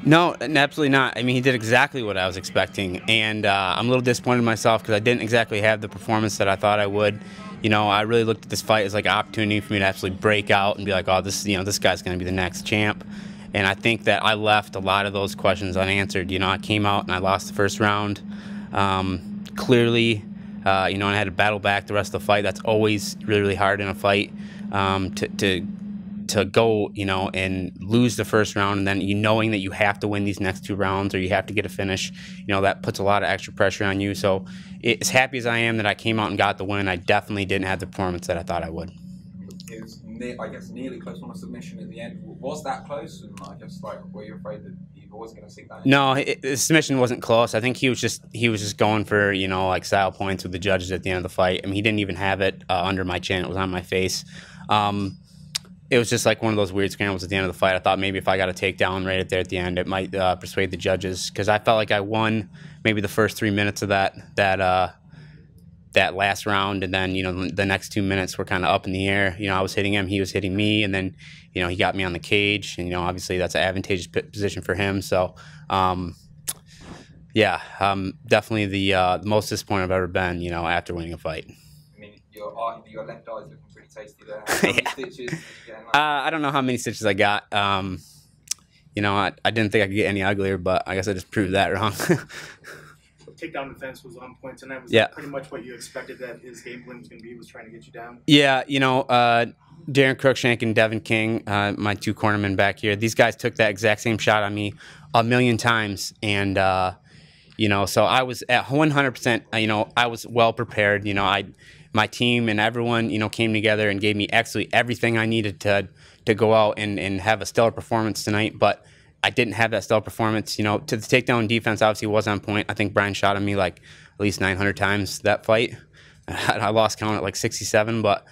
No, absolutely not. I mean, he did exactly what I was expecting, and I'm a little disappointed in myself because I didn't exactly have the performance that I thought I would. You know, I really looked at this fight as like an opportunity for me to absolutely break out and be like, oh, this guy's going to be the next champ. And I think that I left a lot of those questions unanswered. You know, I came out and I lost the first round. Clearly, and I had to battle back the rest of the fight. That's always really, really hard in a fight, to go, and lose the first round, and then knowing that you have to win these next 2 rounds or you have to get a finish, that puts a lot of extra pressure on you. So as happy as I am that I came out and got the win, I definitely didn't have the performance that I thought I would. It was, I guess, nearly close on a submission at the end. Was that close? And I guess, were you afraid that you was going to sink that in? No, the submission wasn't close. I think he was just going for, style points with the judges at the end of the fight. I mean, he didn't even have it under my chin. It was on my face. It was just like one of those weird scrambles at the end of the fight. I thought maybe if I got a takedown right there at the end, it might persuade the judges, because I felt like I won maybe the first 3 minutes of that last round, and then the next 2 minutes were kind of up in the air. I was hitting him, he was hitting me, and then he got me on the cage, and obviously that's an advantageous position for him. So yeah, definitely the most disappointed I've ever been, after winning a fight. I mean, your left eye's looking pretty tasty there. How many stitches did you get in that? I don't know how many stitches I got. I didn't think I could get any uglier, but I guess I just proved that wrong. Takedown defense was on point tonight. Was yeah. That pretty much what you expected that his game plan was going to be, was trying to get you down? Yeah, Darren Cruikshank and Devin King, my 2 cornermen back here, these guys took that exact same shot on me a million times, and so I was at 100%. I was well prepared. My team and everyone, came together and gave me absolutely everything I needed to go out and have a stellar performance tonight. But I didn't have that stellar performance. To the takedown defense obviously was on point. I think Bryan shot at me like at least 900 times that fight. I lost count at like 67, but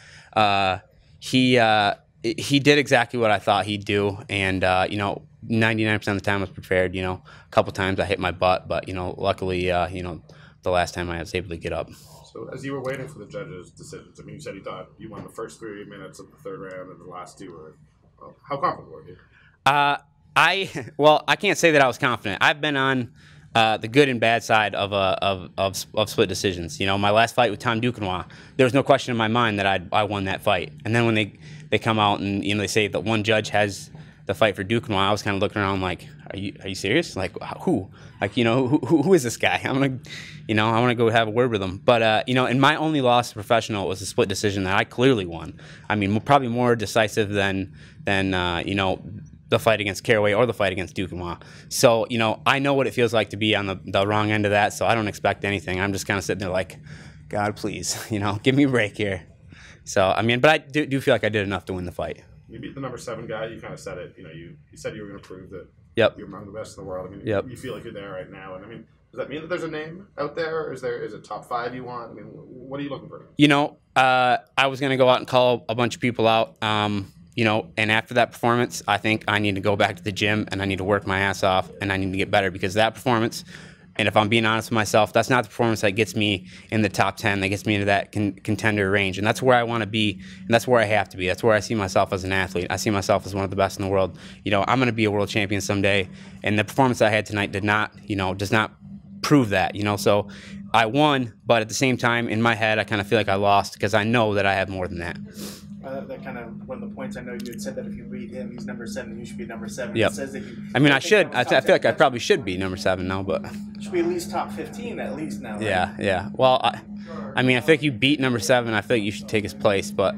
he did exactly what I thought he'd do, and 99% of the time I was prepared. A couple times I hit my butt, but luckily the last time I was able to get up. So as you were waiting for the judges' decisions, I mean, you said you thought you won the first 3 minutes of the 3rd round, and the last 2 were. Well, how confident were you? I can't say that I was confident. I've been on the good and bad side of split decisions. My last fight with Tom Duquesnoy, there was no question in my mind that I won that fight. And then when they come out and they say that one judge has the fight for Duquesnoy, I was kind of looking around like, are you serious? Like, who? Like, who is this guy? I want to go have a word with him. But and my only loss professional was a split decision that I clearly won. I mean, probably more decisive than the fight against Caraway or the fight against Duquesnoy. So, I know what it feels like to be on the wrong end of that, so I don't expect anything. I'm just kind of sitting there like, God, please, give me a break here. So, I mean, but I do feel like I did enough to win the fight. You beat the number 7 guy. You kind of said it. You said you were going to prove that you're among the best in the world. I mean, you feel like you're there right now. And I mean, does that mean that there's a name out there? Or is it top 5 you want? I mean, what are you looking for? I was going to go out and call a bunch of people out. And after that performance, I think I need to go back to the gym and I need to work my ass off and I need to get better, because that performance, and if I'm being honest with myself, that's not the performance that gets me in the top 10, that gets me into that contender range. And that's where I want to be, and that's where I have to be. That's where I see myself as an athlete. I see myself as one of the best in the world. I'm going to be a world champion someday, and the performance I had tonight does not prove that. So I won, but at the same time, in my head, I kind of feel like I lost, because I know that I have more than that. That kind of one of the points. I know you had said that if you beat him, he's number 7, you should be number 7. Yep. It says that you, I mean, I should. I feel like I probably should be number 7 now, but should be at least top 15 at least now. Right? Yeah. Well, I mean, I feel like you beat number 7. I feel like you should take his place, but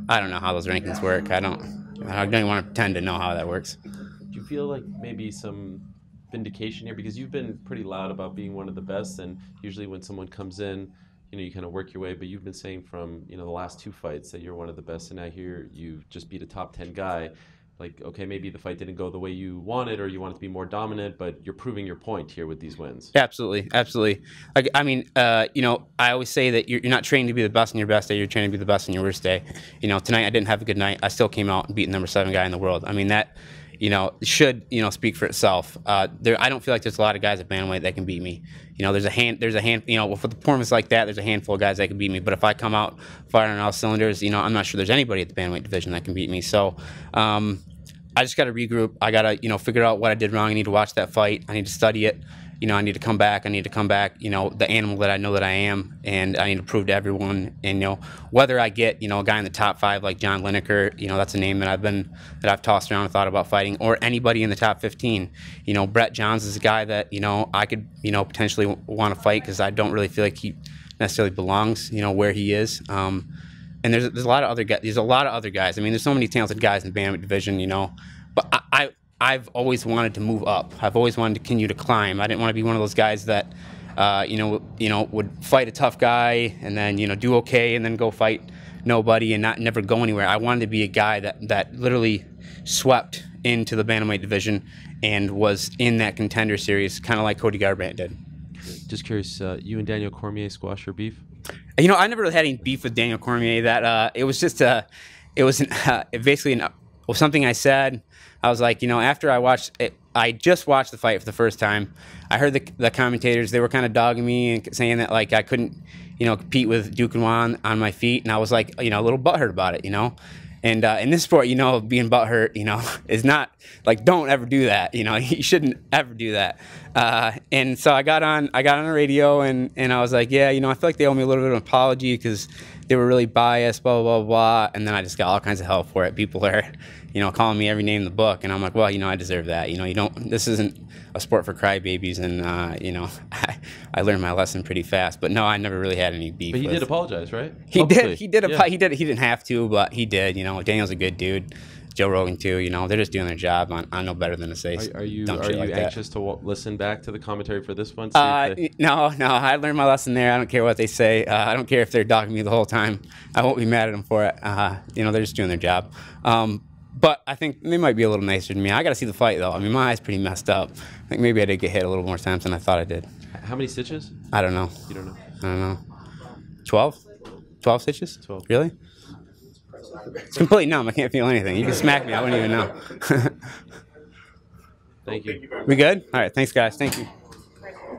I don't know how those rankings work. I don't even want to pretend to know how that works. Do you feel like maybe some vindication here, because you've been pretty loud about being one of the best, and usually when someone comes in, you kind of work your way, but you've been saying from, the last 2 fights that you're one of the best, and now here you just beat a top 10 guy. Like, okay, maybe the fight didn't go the way you wanted, or you wanted to be more dominant, but you're proving your point here with these wins. Absolutely. I mean, I always say that you're not trained to be the best in your best day, you're trained to be the best in your worst day. Tonight I didn't have a good night. I still came out and beat the number 7 guy in the world. I mean, that should speak for itself. I don't feel like there's a lot of guys at bantamweight that can beat me. There's a hand. For the performance like that, there's a handful of guys that can beat me. But if I come out firing on all cylinders, I'm not sure there's anybody at the bantamweight division that can beat me. So, I just got to regroup. I got to, figure out what I did wrong. I need to watch that fight. I need to study it. I need to come back. I need to come back, the animal that I know that I am, and I need to prove to everyone. And, whether I get, a guy in the top 5 like John Lineker, that's a name that I've tossed around and thought about fighting, or anybody in the top 15. Brett Johns is a guy that, I could, potentially want to fight, because I don't really feel like he necessarily belongs, where he is. And there's a lot of other guys. There's a lot of other guys. I mean, there's so many talented guys in the bantamweight division, but I've always wanted to move up. I've always wanted to continue to climb. I didn't want to be one of those guys that, would fight a tough guy and then, do okay and then go fight nobody and never go anywhere. I wanted to be a guy that literally swept into the bantamweight division and was in that contender series, kind of like Cody Garbrandt did. Just curious, you and Daniel Cormier squash your beef? I never really had any beef with Daniel Cormier. That it was just basically something I said. I was like, after I watched it, I just watched the fight for the first time. I heard the commentators, they were kind of dogging me and saying that, like, I couldn't, compete with Duke and Juan on my feet. And I was like, a little butthurt about it, And in this sport, being butthurt, is not, like, don't ever do that. You shouldn't ever do that. And so I got on the radio and I was like, yeah, I feel like they owe me a little bit of an apology because they were really biased, blah, blah, blah, blah. And then I just got all kinds of hell for it. People are, calling me every name in the book. And I'm like, well, I deserve that. This isn't a sport for crybabies. And, I learned my lesson pretty fast. But no, I never really had any beef. But he did apologize, right? He did. He didn't have to, but he did. Daniel's a good dude. Joe Rogan too. They're just doing their job. I know better than to say. Are you like anxious to listen back to the commentary for this one? No. I learned my lesson there. I don't care what they say. I don't care if they're dogging me the whole time. I won't be mad at them for it. They're just doing their job. But I think they might be a little nicer than me. I got to see the fight though. I mean, my eye's pretty messed up. I think maybe I did get hit a little more times than I thought I did. How many stitches? I don't know. You don't know? I don't know. 12? 12 stitches? 12. Really? It's completely numb. I can't feel anything. You can smack me. I wouldn't even know. Thank you. We good? All right. Thanks, guys. Thank you.